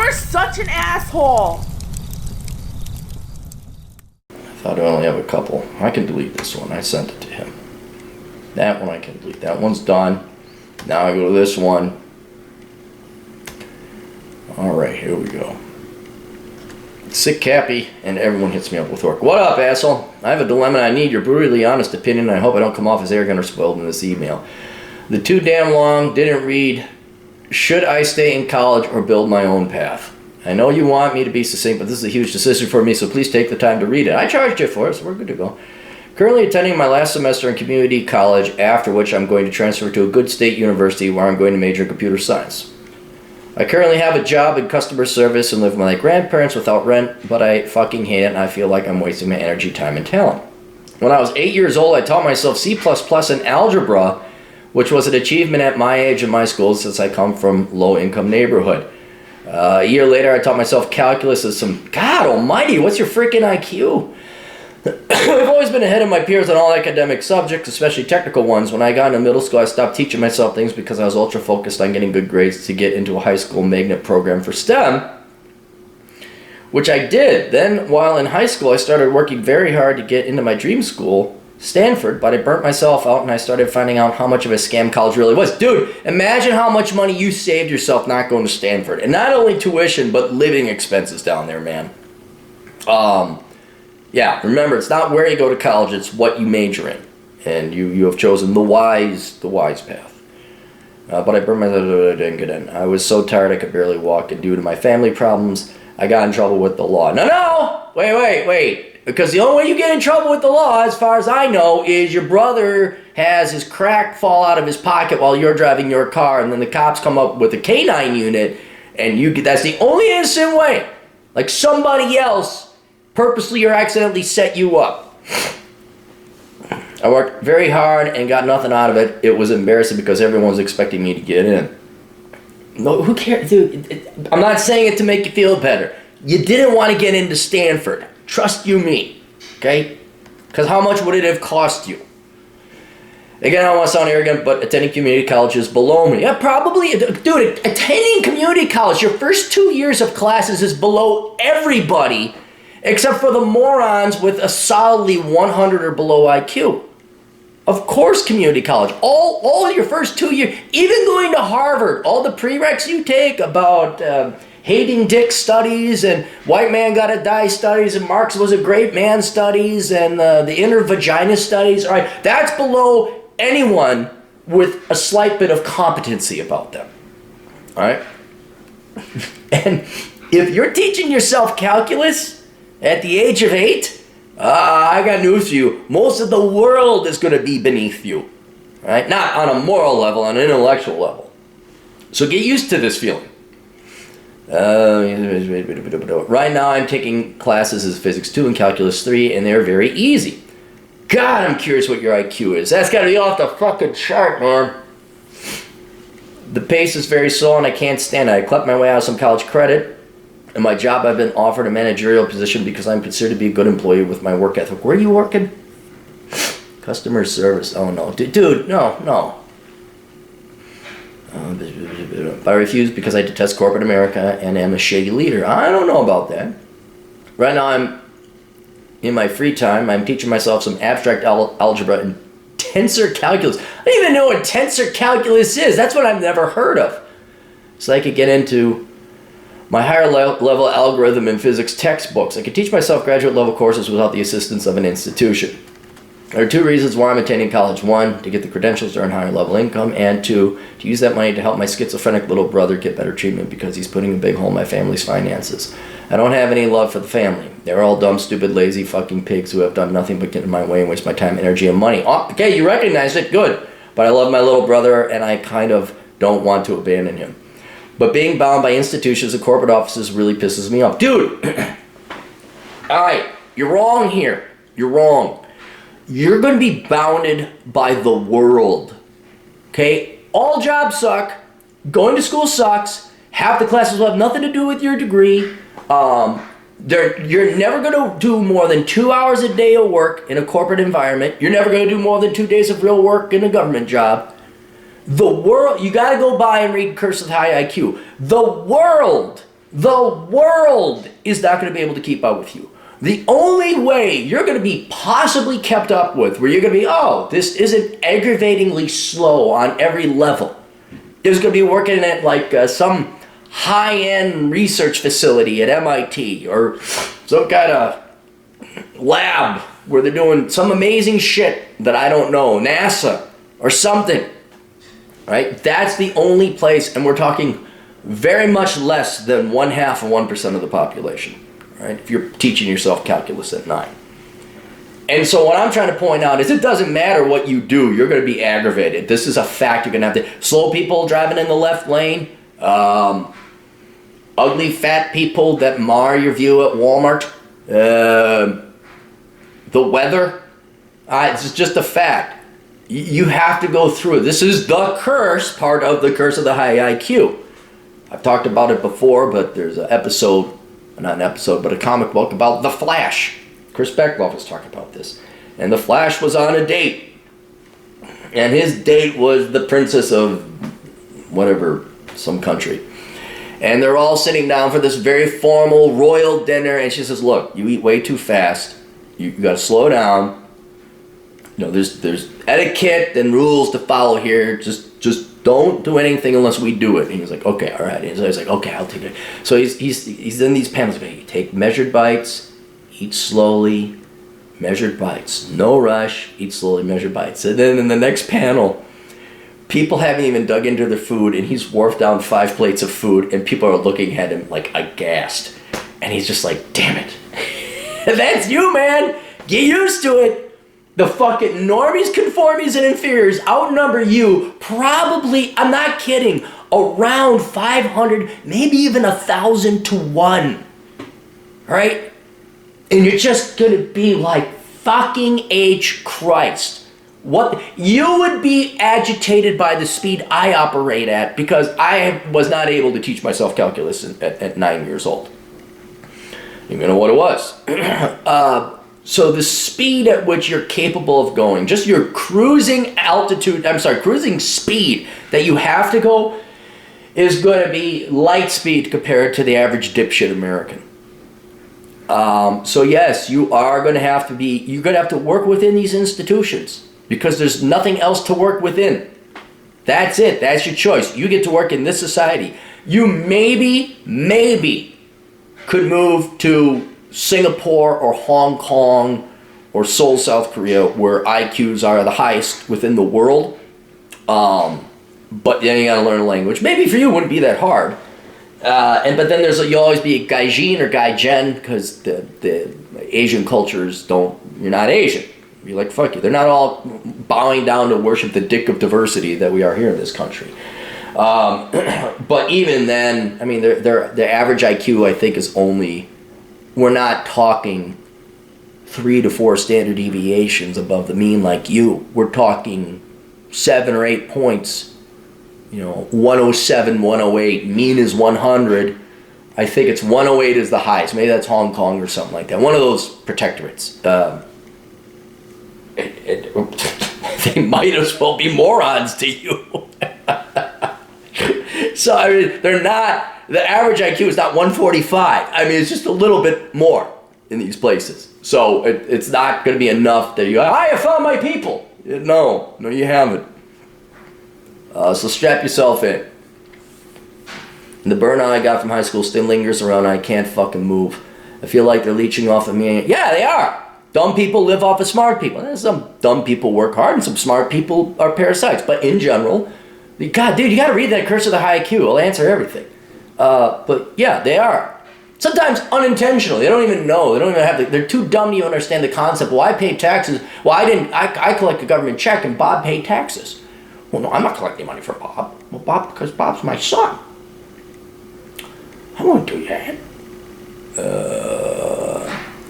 You're such an asshole. I thought I only have a couple. I can delete this one. I sent it to him. That one I can delete. That one's done. Now I go to this one. Alright, here we go. Sick Cappy, and everyone hits me up with work. What up, asshole? I have a dilemma and I need your brutally honest opinion, and I hope I don't come off as arrogant or spoiled in this email. The too damn long, didn't read, should I stay in college or build my own path? I know you want me to be succinct, but this is a huge decision for me, so please take the time to read it. I charged you for it, so we're good to go. Currently attending my last semester in community college, after which I'm going to transfer to a good state university where I'm going to major in computer science. I currently have a job in customer service and live with my grandparents without rent, but I fucking hate it and I feel like I'm wasting my energy, time, and talent. When I was 8 years old, I taught myself C++ and algebra, which was an achievement at my age in my school since I come from low-income neighborhood. A year later, I taught myself calculus as some... God almighty, what's your freaking IQ? I've always been ahead of my peers on all academic subjects, especially technical ones. When I got into middle school, I stopped teaching myself things because I was ultra focused on getting good grades to get into a high school magnet program for STEM, which I did. Then, while in high school, I started working very hard to get into my dream school, Stanford, but I burnt myself out and I started finding out how much of a scam college really was. Dude, imagine how much money you saved yourself not going to Stanford. And not only tuition, but living expenses down there, man. Yeah, remember, it's not where you go to college, it's what you major in. And you have chosen the wise path. But I burned myself, I didn't get in. I was so tired I could barely walk, and due to my family problems, I got in trouble with the law. No! Wait. Because the only way you get in trouble with the law, as far as I know, is your brother has his crack fall out of his pocket while you're driving your car, and then the cops come up with a K-9 unit, and that's the only innocent way. Like somebody else purposely or accidentally set you up. I worked very hard and got nothing out of it. It was embarrassing because everyone was expecting me to get in. No, who cares, dude? I'm not saying it to make you feel better. You didn't want to get into Stanford. Trust you me, okay? Because how much would it have cost you? Again, I don't want to sound arrogant, but attending community college is below me. Yeah, probably. Dude, attending community college, your first 2 years of classes is below everybody except for the morons with a solidly 100 or below IQ. Of course, community college. All your first 2 years, even going to Harvard, all the prereqs you take about hating dick studies and white man gotta die studies and Marx was a great man studies and the inner vagina studies, all right, that's below anyone with a slight bit of competency about them. All right? And if you're teaching yourself calculus at the age of 8, I got news for you. Most of the world is going to be beneath you. Right? Not on a moral level, on an intellectual level. So get used to this feeling. Right now I'm taking classes as Physics 2 and Calculus 3, and they're very easy. God, I'm curious what your IQ is. That's got to be off the fucking chart, man. The pace is very slow, and I can't stand it. I clapped my way out of some college credit. In my job, I've been offered a managerial position because I'm considered to be a good employee with my work ethic. Where are you working? Customer service. Oh, no. Dude, no. I refuse because I detest corporate America and am a shady leader. I don't know about that. Right now, in my free time, I'm teaching myself some abstract algebra and tensor calculus. I don't even know what tensor calculus is. That's what I've never heard of. So I could get into my higher level algorithm and physics textbooks. I could teach myself graduate level courses without the assistance of an institution. There are 2 reasons why I'm attending college. 1, to get the credentials to earn higher level income, and 2, to use that money to help my schizophrenic little brother get better treatment because he's putting a big hole in my family's finances. I don't have any love for the family. They're all dumb, stupid, lazy fucking pigs who have done nothing but get in my way and waste my time, energy, and money. Oh, okay, you recognize it, good. But I love my little brother and I kind of don't want to abandon him. But being bound by institutions and corporate offices really pisses me off. Dude! Alright, you're wrong here. You're wrong. You're going to be bounded by the world. Okay? All jobs suck. Going to school sucks. Half the classes will have nothing to do with your degree. You're never going to do more than 2 hours a day of work in a corporate environment. You're never going to do more than 2 days of real work in a government job. The world, you got to go by and read Curse with High IQ. The world The world is not going to be able to keep up with you. The only way you're going to be possibly kept up with, where you're going to be, oh, this isn't aggravatingly slow on every level, is going to be working at like some high-end research facility at MIT or some kind of lab where they're doing some amazing shit that I don't know, NASA or something, right? That's the only place, and we're talking very much less than 0.5% of the population, right? If you're teaching yourself calculus at 9. And so what I'm trying to point out is it doesn't matter what you do, you're going to be aggravated. This is a fact. You're going to have to slow people driving in the left lane, ugly fat people that mar your view at Walmart, the weather. It's just a fact. You have to go through it. This is the curse, part of the curse of the high IQ. I've talked about it before, but there's an episode, not an episode, but a comic book about The Flash. Chris Beckloff was talking about this. And The Flash was on a date. And his date was the princess of whatever, some country. And they're all sitting down for this very formal royal dinner. And she says, look, you eat way too fast. You got to slow down. You know, there's etiquette and rules to follow here. Just don't do anything unless we do it. And he's like, okay, all right. And so he's like, okay, I'll take it. So he's in these panels. You take measured bites, eat slowly, measured bites. No rush, eat slowly, measured bites. And then in the next panel, people haven't even dug into their food, and he's wolfed down 5 plates of food, and people are looking at him like aghast. And he's just like, damn it. That's you, man. Get used to it. The fucking normies, conformies, and inferiors outnumber you probably, I'm not kidding, around 500, maybe even 1,000 to 1. All right? And you're just going to be like, fucking H Christ. What? You would be agitated by the speed I operate at because I was not able to teach myself calculus at 9 years old. You know what it was. So the speed at which you're capable of going, just your cruising speed that you have to go is going to be light speed compared to the average dipshit American. So yes, you're going to have to work within these institutions because there's nothing else to work within. That's it. That's your choice. You get to work in this society. You maybe could move to Singapore or Hong Kong or Seoul, South Korea, where IQs are the highest within the world. But then you gotta learn a language. Maybe for you it wouldn't be that hard. But then you'll always be a Gaijin or Gaijin because the Asian cultures you're not Asian. You're like, fuck you. They're not all bowing down to worship the dick of diversity that we are here in this country. But even then, I mean, their average IQ, I think, is only, we're not talking 3 to 4 standard deviations above the mean like you. We're talking 7 or 8 points. 107, 108. Mean is 100. I think it's 108 is the highest. Maybe that's Hong Kong or something like that. One of those protectorates. They might as well be morons to you. So, I mean, the average IQ is not 145. I mean, it's just a little bit more in these places. So, it's not going to be enough that you go, I found my people. No, you haven't. So strap yourself in. And the burnout I got from high school still lingers around. I can't fucking move. I feel like they're leeching off of me. Yeah, they are. Dumb people live off of smart people. Some dumb people work hard and some smart people are parasites. But in general, God, dude, you got to read that Curse of the High IQ. It'll answer everything. But yeah, they are. Sometimes unintentionally. They don't even know. They don't even have they're too dumb to even understand the concept. Well, I pay taxes. Well, I collect a government check and Bob paid taxes. Well, no, I'm not collecting money for Bob. Well, because Bob's my son. I won't do that.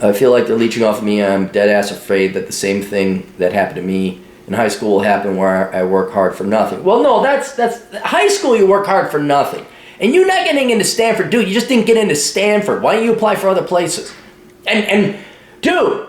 I feel like they're leeching off of me. I'm dead ass afraid that the same thing that happened to me in high school will happen where I work hard for nothing. Well, no, that's high school. You work hard for nothing, and you're not getting into Stanford, dude. You just didn't get into Stanford. Why don't you apply for other places? And dude,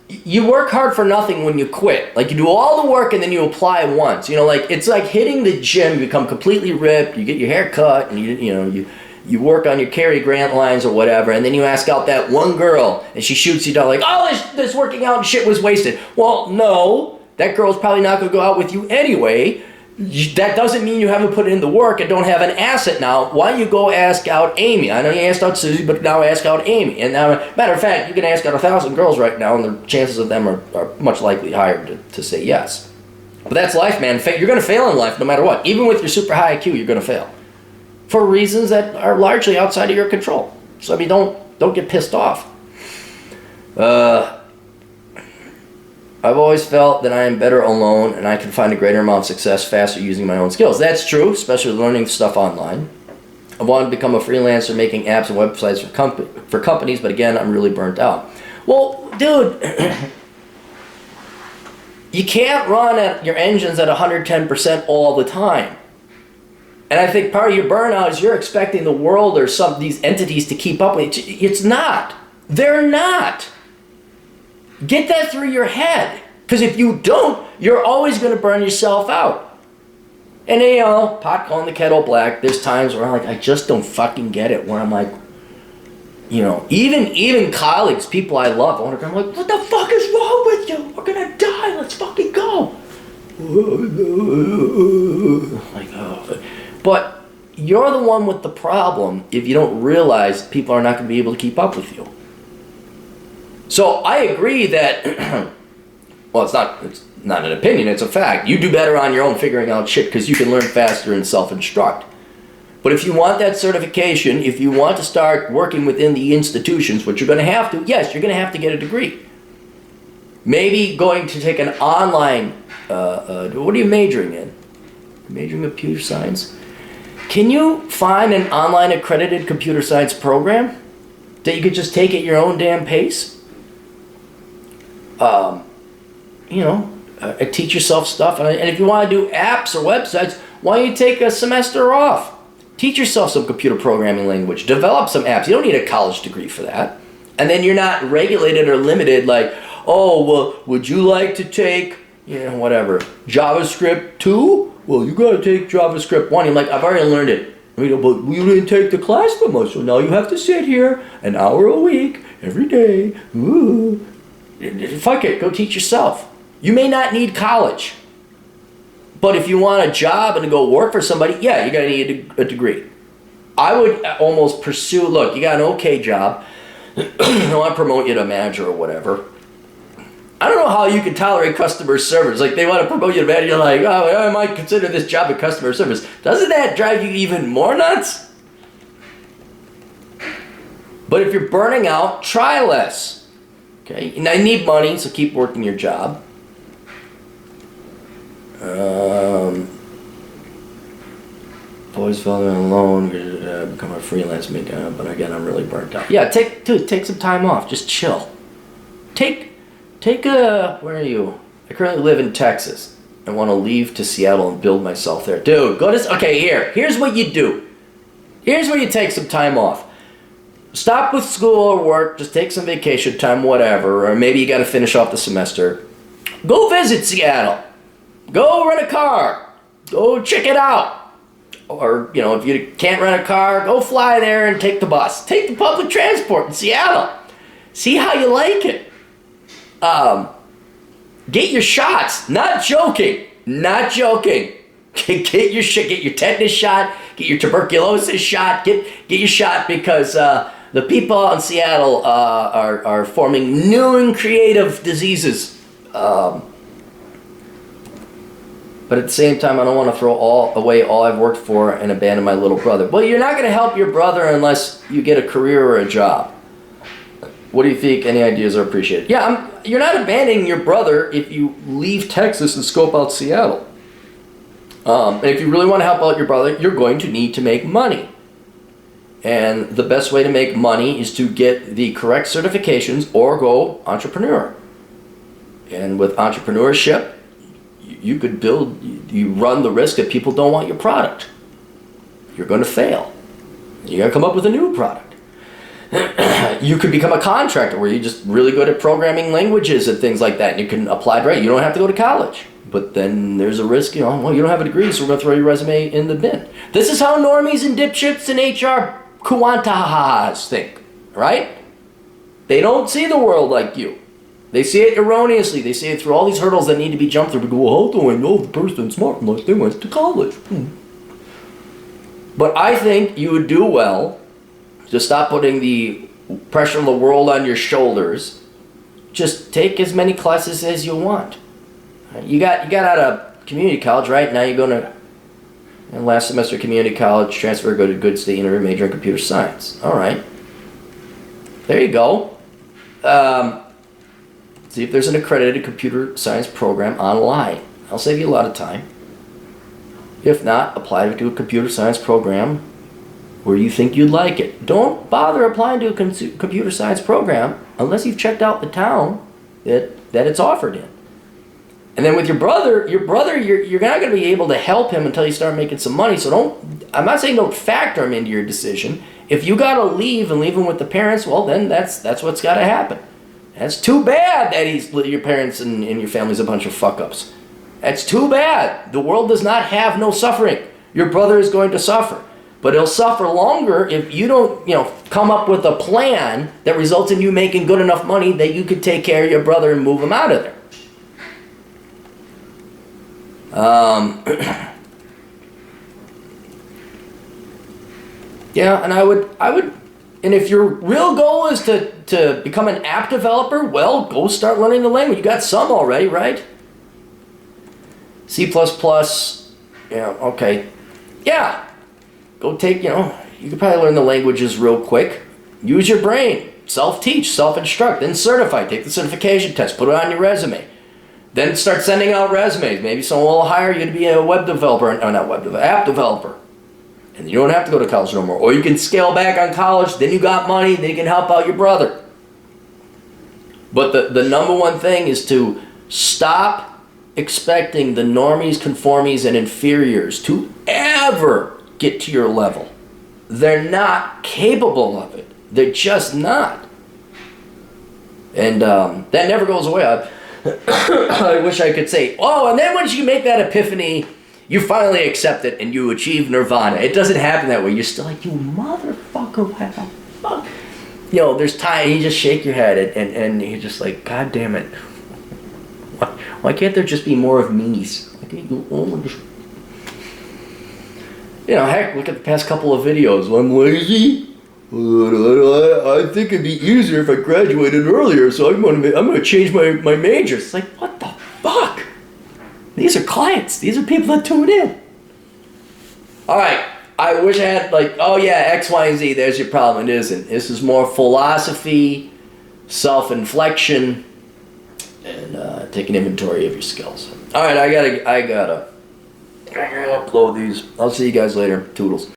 you work hard for nothing when you quit. Like, you do all the work and then you apply once. Like, it's like hitting the gym. You become completely ripped. You get your hair cut, and you you work on your Cary Grant lines or whatever, and then you ask out that one girl, and she shoots you down like, oh, this working out and shit was wasted. Well, no, that girl's probably not going to go out with you anyway. That doesn't mean you haven't put in the work and don't have an asset now. Why don't you go ask out Amy? I know you asked out Susie, but now ask out Amy. And now, matter of fact, you can ask out 1,000 girls right now, and the chances of them are much likely higher to say yes. But that's life, man. You're going to fail in life no matter what. Even with your super high IQ, you're going to fail. For reasons that are largely outside of your control. So, I mean, don't get pissed off. I've always felt that I am better alone and I can find a greater amount of success faster using my own skills. That's true, especially learning stuff online. I wanted to become a freelancer making apps and websites for companies, but again, I'm really burnt out. Well, dude, you can't run your engines at 110% all the time. And I think part of your burnout is you're expecting the world or these entities to keep up with you. It's not. They're not. Get that through your head. Because if you don't, you're always going to burn yourself out. And then, you know, pot calling the kettle black. There's times where I'm like, I just don't fucking get it. Where I'm like, you know, even colleagues, people I love, I'm like, what the fuck is wrong with you? We're going to die. Let's fucking go. Like, oh. But you're the one with the problem if you don't realize people are not going to be able to keep up with you. So I agree that, well, it's not an opinion, it's a fact. You do better on your own figuring out shit because you can learn faster and self-instruct. But if you want that certification, if you want to start working within the institutions, which you're going to have to, yes, you're going to have to get a degree. Maybe going to take an online, what are you majoring in? Majoring in computer science? Can you find an online accredited computer science program that you could just take at your own damn pace? You know, teach yourself stuff. And if you want to do apps or websites, why don't you take a semester off? Teach yourself some computer programming language. Develop some apps. You don't need a college degree for that. And then you're not regulated or limited like, oh, well, would you like to take, you know, whatever, JavaScript 2? Well, you got to take JavaScript 1. You're like, I've already learned it. You know, but you didn't take the class from us, so now you have to sit here an hour a week, every day. Ooh. Fuck it, go teach yourself. You may not need college. But if you want a job and to go work for somebody, yeah, you're going to need a degree. I would almost pursue, look, you got an okay job. I want to promote you to manager or whatever. I don't know how you can tolerate customer service. Like, they want to promote you to manager, you're like, oh, I might consider this job a customer service. Doesn't that drive you even more nuts? But if you're burning out, try less. Okay, now you need money, so keep working your job. Always felt alone, become a freelance maker, but again, I'm really burnt out. Yeah, take some time off. Just chill. Take where are you? I currently live in Texas. I want to leave to Seattle and build myself there. Dude, okay, here's what you do. Here's where you take some time off. Stop with school or work, just take some vacation time, whatever, or maybe you got to finish off the semester. Go visit Seattle. Go rent a car. Go check it out. Or, you know, if you can't rent a car, go fly there and take the bus. Take the public transport in Seattle. See how you like it. Get your shots. Not joking. Not joking. Get your shit. Get your tetanus shot. Get your tuberculosis shot. Get your shot because the people in Seattle are forming new and creative diseases. But at the same time, I don't want to throw away all I've worked for and abandon my little brother. Well, you're not going to help your brother unless you get a career or a job. What do you think? Any ideas are appreciated. Yeah, you're not abandoning your brother if you leave Texas and scope out Seattle. And if you really want to help out your brother, you're going to need to make money. And the best way to make money is to get the correct certifications or go entrepreneur. And with entrepreneurship, you could you run the risk that people don't want your product. You're going to fail. You got to come up with a new product. You could become a contractor where you're just really good at programming languages and things like that. And you can apply right. You don't have to go to college. But then there's a risk, you know, well, you don't have a degree, so we're going to throw your resume in the bin. This is how normies and dipshits and HR Kuantahas think, right? They don't see the world like you. They see it erroneously. They see it through all these hurdles that need to be jumped through. We go, well, how do I know the person's smart enough? They went to college. But I think you would do well to stop putting the pressure of the world on your shoulders. Just take as many classes as you want. You got out of community college, right? Now you're going to, last semester community college, transfer, go to Good State University, major in computer science. All right. There you go. See if there's an accredited computer science program online. I'll save you a lot of time. If not, apply to a computer science program where you think you'd like it. Don't bother applying to a computer science program unless you've checked out the town that it's offered in. And then with your brother, you're not going to be able to help him until you start making some money. So I'm not saying don't factor him into your decision. If you got to leave and leave him with the parents, well, then that's what's got to happen. That's too bad that your parents and your family's a bunch of fuck-ups. That's too bad. The world does not have no suffering. Your brother is going to suffer. But he'll suffer longer if you don't, come up with a plan that results in you making good enough money that you could take care of your brother and move him out of there. Yeah, and I would, and if your real goal is to become an app developer, well, go start learning the language. You got some already, right? C++, okay. Yeah, go take, you could probably learn the languages real quick. Use your brain. Self-teach, self-instruct, then certify. Take the certification test, put it on your resume. Then start sending out resumes. Maybe someone will hire you to be a web developer, app developer. And you don't have to go to college no more. Or you can scale back on college, then you got money, then you can help out your brother. But the number one thing is to stop expecting the normies, conformies, and inferiors to ever get to your level. They're not capable of it. They're just not. And that never goes away. I wish I could say, oh, and then once you make that epiphany, you finally accept it and you achieve nirvana. It doesn't happen that way. You're still like, you motherfucker, what the fuck? There's time, you just shake your head and you're just like, God damn it. Why can't there just be more of me's? Heck, look at the past couple of videos. I'm lazy. I think it'd be easier if I graduated earlier, so I'm going to change my major. It's like, what the fuck? These are clients. These are people that tune in. All right. I wish I had oh yeah, X, Y, and Z. There's your problem. It isn't. This is more philosophy, self-inflection, and taking inventory of your skills. All right. I gotta upload these. I'll see you guys later. Toodles.